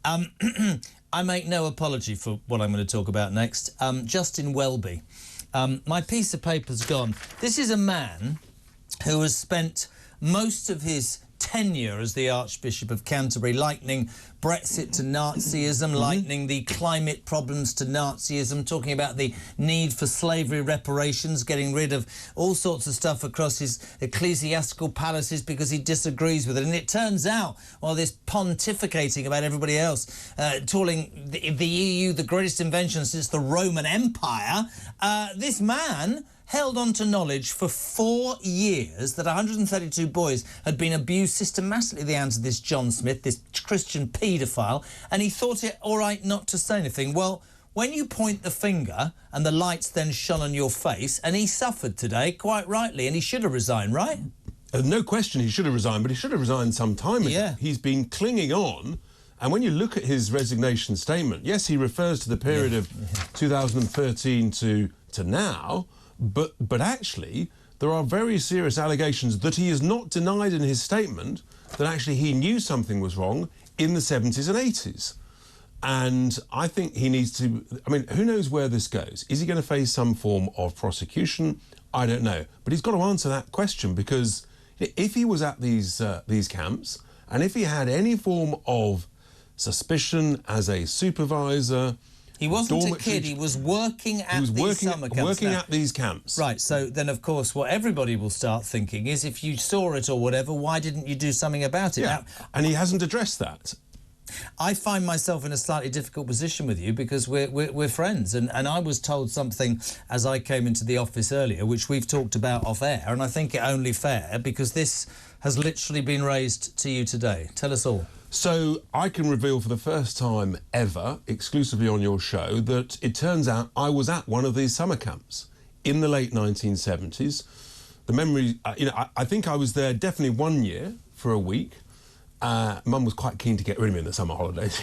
I make no apology for what I'm going to talk about next. Justin Welby. My piece of paper's gone. This is a man who has spent most of his tenure as the Archbishop of Canterbury likening Brexit to Nazism, likening the climate problems to Nazism, talking about the need for slavery reparations, getting rid of all sorts of stuff across his ecclesiastical palaces because he disagrees with it. And it turns out, while this pontificating about everybody else, calling the EU the greatest invention since the Roman Empire, this man held on to knowledge for 4 years that 132 boys had been abused systematically at the hands of this John Smyth, this Christian paedophile, and he thought it all right not to say anything. Well, when you point the finger and the lights then shone on your face, and he suffered today, quite rightly, and he should have resigned, right? No question he should have resigned, but he should have resigned some time ago. Yeah. He's been clinging on, and when you look at his resignation statement, yes, he refers to the period of 2013 to now, but actually, there are very serious allegations that he has not denied in his statement that actually he knew something was wrong in the 70s and 80s. And I think he needs to... I mean, who knows where this goes? Is he going to face some form of prosecution? I don't know. But he's got to answer that question, because if he was at these camps, and if he had any form of suspicion as a supervisor... He wasn't a kid, he was working at these summer camps. Working at these camps. Right, so then, of course, what everybody will start thinking is, if you saw it or whatever, why didn't you do something about it? Yeah, now, and he hasn't addressed that. I find myself in a slightly difficult position with you because we're friends, and I was told something as I came into the office earlier, which we've talked about off air, and I think it only fair because this has literally been raised to you today. Tell us all. So I can reveal for the first time ever, exclusively on your show, that it turns out I was at one of these summer camps in the late 1970s. The memory, I think I was there definitely 1 year for a week. Mum was quite keen to get rid of me in the summer holidays.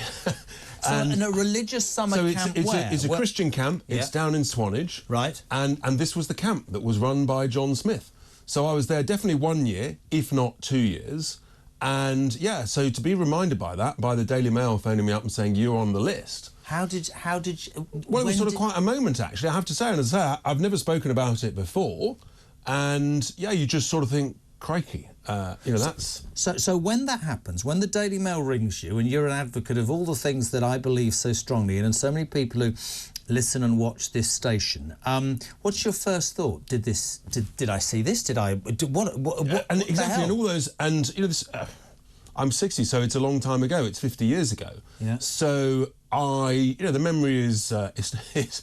So in a religious summer camp where? It's a Christian camp. It's down in Swanage. Right. And this was the camp that was run by John Smyth. So I was there definitely 1 year, if not 2 years. And, yeah, so to be reminded by that, by the Daily Mail phoning me up and saying, you're on the list. How did you... Well, it was sort of quite a moment, actually, I have to say. And as I say, I've never spoken about it before. And, yeah, you just sort of think, crikey, that's... So when that happens, when the Daily Mail rings you and you're an advocate of all the things that I believe so strongly in, and so many people who listen and watch this station, what's your first thought? Did I see this? What and the exactly, hell? and all those, and this, I'm 60, so it's a long time ago. It's 50 years ago. Yeah. So the memory is, it's.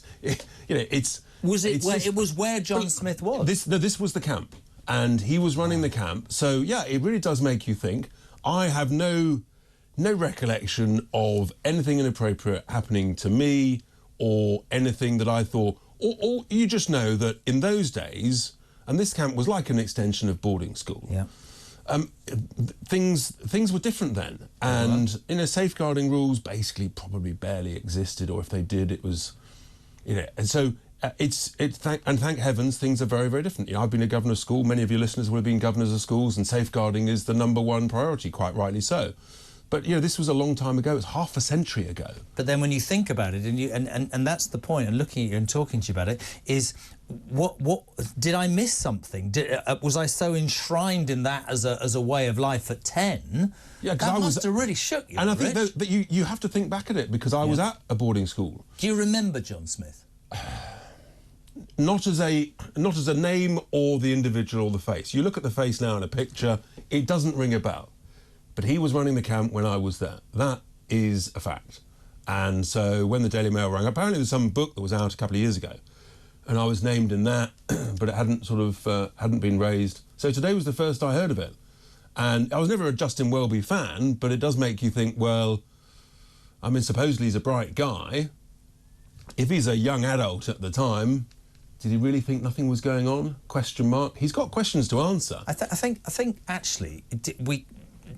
It was where John Smyth was. This was the camp, and he was running the camp. So yeah, it really does make you think. I have no recollection of anything inappropriate happening to me, or anything that I thought, or you just know that in those days, and this camp was like an extension of boarding school. Yeah. Things were different then, and safeguarding rules basically probably barely existed, or if they did, it was, and so thank heavens things are very, very different. I've been a governor of school. Many of your listeners will have been governors of schools, and safeguarding is the #1 priority, quite rightly so. But this was a long time ago. It's half a century ago. But then when you think about it, and that's the point, and looking at you and talking to you about it, is what did I miss something? Was I so enshrined in that as a way of life at 10? Yeah, that must have really shook you. And I think that you have to think back at it, because I was at a boarding school. Do you remember John Smyth? Not as a name or the individual or the face. You look at the face now in a picture, it doesn't ring a bell. But he was running the camp when I was there. That is a fact. And so when the Daily Mail rang, apparently there was some book that was out a couple of years ago, and I was named in that, but it hadn't hadn't been raised. So today was the first I heard of it. And I was never a Justin Welby fan, but it does make you think, well, I mean, supposedly he's a bright guy. If he's a young adult at the time, did he really think nothing was going on? Question mark. He's got questions to answer. I think actually,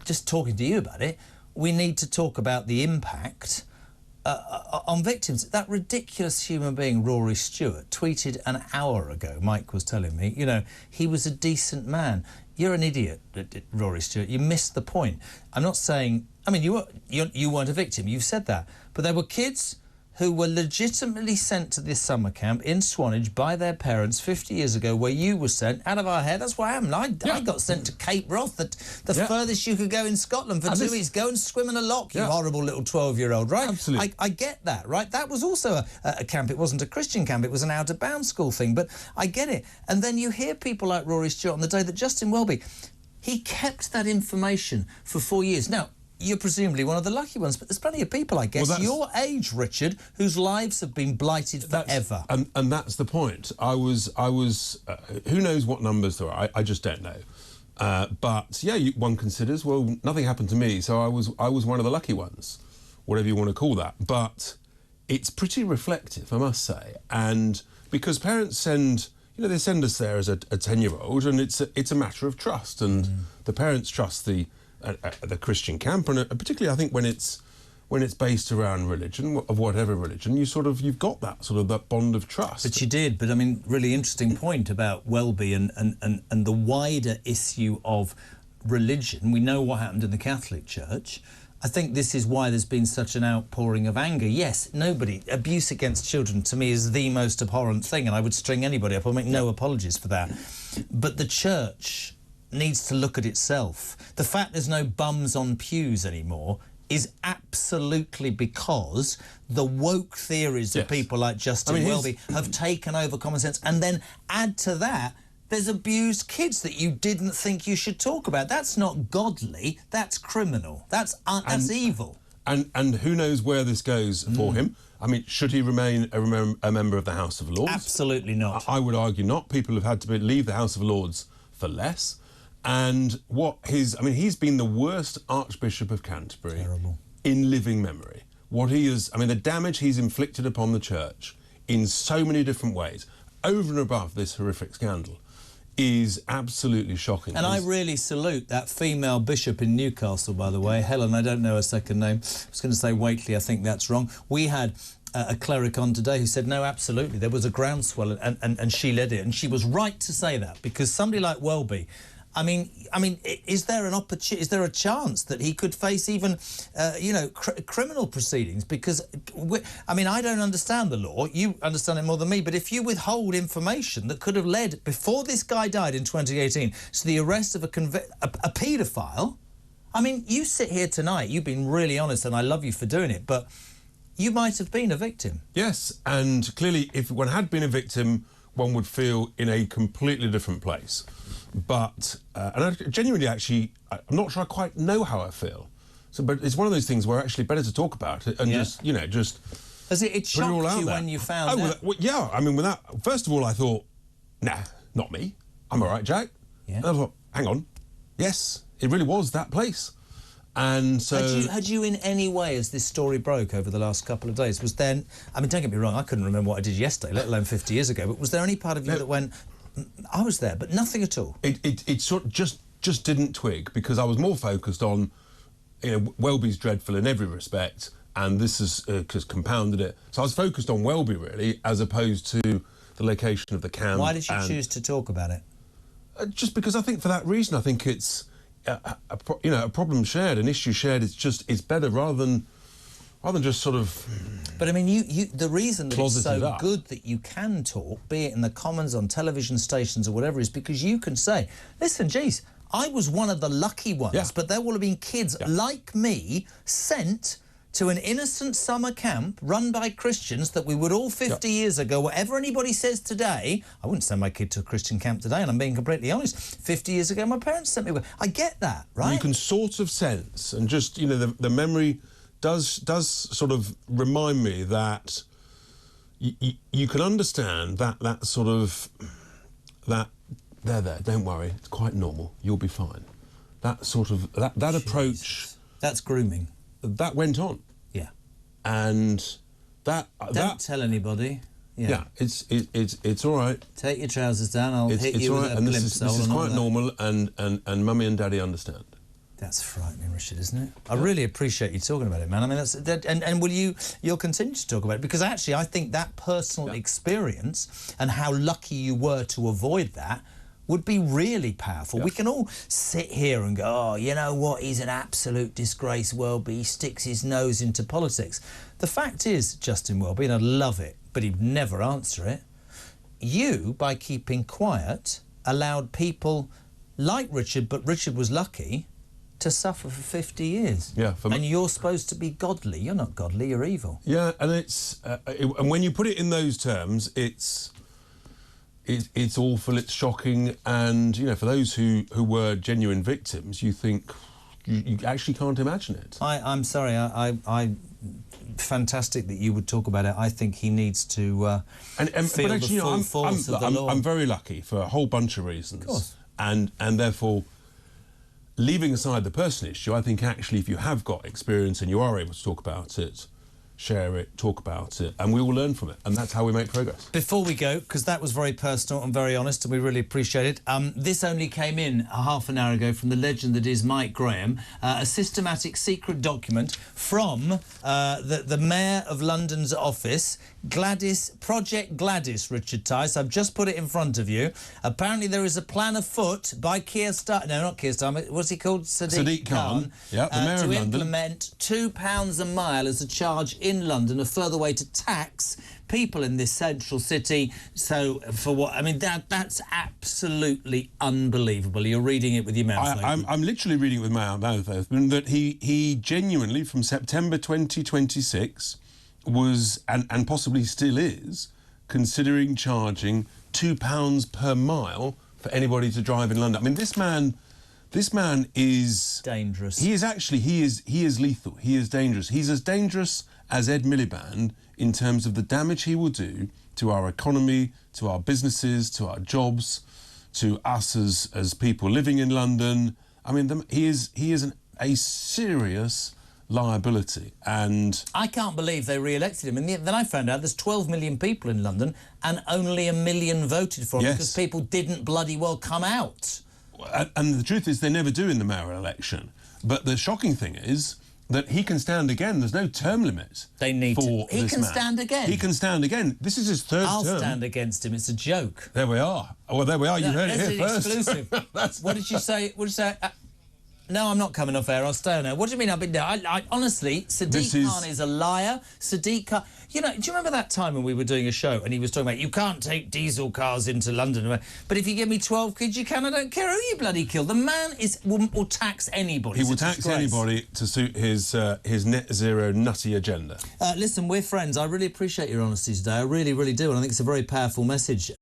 just talking to you about it, we need to talk about the impact on victims. That ridiculous human being, Rory Stewart, tweeted an hour ago, Mike was telling me, he was a decent man. you're an idiot, Rory Stewart. You missed the point. I'm not saying... I mean, you weren't a victim. You've said that. But there were kids who were legitimately sent to this summer camp in Swanage by their parents 50 years ago, where you were sent out of our hair. That's why I am. I got sent to Cape Wrath, the furthest you could go in Scotland for 2 weeks. Go and swim in a loch, you horrible little 12-year-old, right? Absolutely. I get that, right? That was also a camp. It wasn't a Christian camp. It was an out-of-bounds school thing. But I get it. And then you hear people like Rory Stewart on the day that Justin Welby, he kept that information for 4 years. Now, you're presumably one of the lucky ones, but there's plenty of people, I guess, your age, Richard, whose lives have been blighted forever. And that's the point. I was. Who knows what numbers there are? I just don't know. But yeah, one considers, well, nothing happened to me, so I was one of the lucky ones, whatever you want to call that. But it's pretty reflective, I must say, and because parents send. They send us there as a 10-year-old, and it's a matter of trust, and the parents trust the Christian camp, and particularly I think when it's based around religion, of whatever religion, you've got that bond of trust. But you did. But I mean, really interesting point about Welby and the wider issue of religion. We know what happened in the Catholic Church. I think this is why there's been such an outpouring of anger. Yes, abuse against children to me is the most abhorrent thing, and I would string anybody up. I'll make no apologies for that. But the church needs to look at itself. The fact there's no bums on pews anymore is absolutely because the woke theories of people like Justin Welby have taken over common sense, and then add to that, there's abused kids that you didn't think you should talk about. That's not godly. That's criminal. That's evil. And who knows where this goes for him? I mean, should he remain a member of the House of Lords? Absolutely not. I would argue not. People have had to leave the House of Lords for less. And he's been the worst Archbishop of Canterbury in living memory. The damage he's inflicted upon the church in so many different ways, over and above this horrific scandal, is absolutely shocking. And I really salute that female bishop in Newcastle, by the way. Helen, I don't know her second name. I was going to say Waitley, I think that's wrong. We had a cleric on today who said, no, absolutely, there was a groundswell, and she led it. And she was right to say that, because somebody like Welby, I mean, is there an opportunity? Is there a chance that he could face even, criminal proceedings? Because, I don't understand the law. You understand it more than me. But if you withhold information that could have led, before this guy died in 2018, to the arrest of a paedophile, I mean, you sit here tonight. You've been really honest, and I love you for doing it. But you might have been a victim. Yes, and clearly, if one had been a victim, one would feel in a completely different place. But, and I genuinely, actually, I'm not sure I quite know how I feel. So, but it's one of those things where actually better to talk about it and just. Has it shocked you when you found out? Yeah, I mean, first of all, I thought, nah, not me. I'm all right, Jack. Yeah. And I thought, hang on. Yes, it really was that place. And so... Had you in any way, as this story broke over the last couple of days, was there... don't get me wrong, I couldn't remember what I did yesterday, let alone 50 years ago, but was there any part of you that went, I was there, but nothing at all? It sort of just didn't twig, because I was more focused on, Welby's dreadful in every respect, and this has compounded it. So I was focused on Welby, really, as opposed to the location of the camp. Why did you choose to talk about it? Just because I think for that reason, I think it's... a problem shared, an issue shared. It's better rather than just sort of. But I mean, the reason that it's so good that you can talk, be it in the Commons, on television stations or whatever, is because you can say, "Listen, geez, I was one of the lucky ones, but there will have been kids like me sent to an innocent summer camp run by Christians that we would all 50 years ago, whatever anybody says today, I wouldn't send my kid to a Christian camp today, and I'm being completely honest, 50 years ago my parents sent me. I get that, right? You can sort of sense, and just, the memory does sort of remind me that you can understand that sort of, there, don't worry, it's quite normal, you'll be fine. That sort of, that approach... That's grooming. That went on. Yeah. And Don't tell anybody. Yeah, it's all right. Take your trousers down, I'll hit you with a and glimpse. This is quite normal, and Mummy and Daddy understand. That's frightening, Richard, isn't it? I really appreciate you talking about it, man. I mean, and you'll continue to talk about it, because actually I think that personal experience and how lucky you were to avoid that would be really powerful. We can all sit here and go, oh, you know what, he's an absolute disgrace, Welby, he sticks his nose into politics. The fact is, Justin Welby, and I love it, but he'd never answer it, you, by keeping quiet, allowed people like Richard, but Richard was lucky, to suffer for 50 years. Yeah, and you're supposed to be godly. You're not godly, you're evil. Yeah, and and when you put it in those terms, it's awful, it's shocking, and, you know, for those who were genuine victims, you think you actually can't imagine it. I'm sorry, I fantastic that you would talk about it. I think he needs to feel but actually, the full force of the law. I'm very lucky for a whole bunch of reasons. Of course. And therefore, leaving aside the personal issue, I think actually if you have got experience and you are able to talk about it, share it, talk about it, and we all learn from it, and that's how we make progress. Before we go, because that was very personal and very honest, and we really appreciate it, this only came in half an hour ago from the legend that is Mike Graham, a systematic secret document from the Mayor of London's office, Project Gladys, Richard Tice. I've just put it in front of you. Apparently there is a plan afoot by Keir Starmer, no, not Keir Starmer, what's he called? Sadiq Khan, yeah, the Mayor of London, to implement £2 a mile as a charge in London, a further way to tax people in this central city. So for what, I mean, that's absolutely unbelievable. You're reading it with your mouth open. I'm literally reading it with my mouth open, that he genuinely, from September 2026, was, and possibly still is, considering charging £2 per mile for anybody to drive in London. I mean, this man is dangerous. He is lethal. He is dangerous. He's as dangerous as Ed Miliband in terms of the damage he will do to our economy, to our businesses, to our jobs, to us as people living in London. I mean, he is a serious liability, and I can't believe they re-elected him. And then I found out there's 12 million people in London and only 1 million voted for him because people didn't bloody well come out. And the truth is they never do in the mayoral election. But the shocking thing is that he can stand again. There's no term limit. They need for to. He can stand again. He can stand again. This is his third term. I'll stand against him. It's a joke. There we are. Well, there we are. You heard it here first. Exclusive. What did you say? What did you say? No, I'm not coming off air. I'll stay on air. What do you mean I've been there? I honestly, Sadiq Khan is a liar. Sadiq Khan... You know, do you remember that time when we were doing a show and he was talking about you can't take diesel cars into London, but if you give me 12 kids, you can. I don't care who you bloody kill. The man will tax anybody. He will tax anybody to suit his net zero nutty agenda. Listen, we're friends. I really appreciate your honesty today. I really, really do. And I think it's a very powerful message.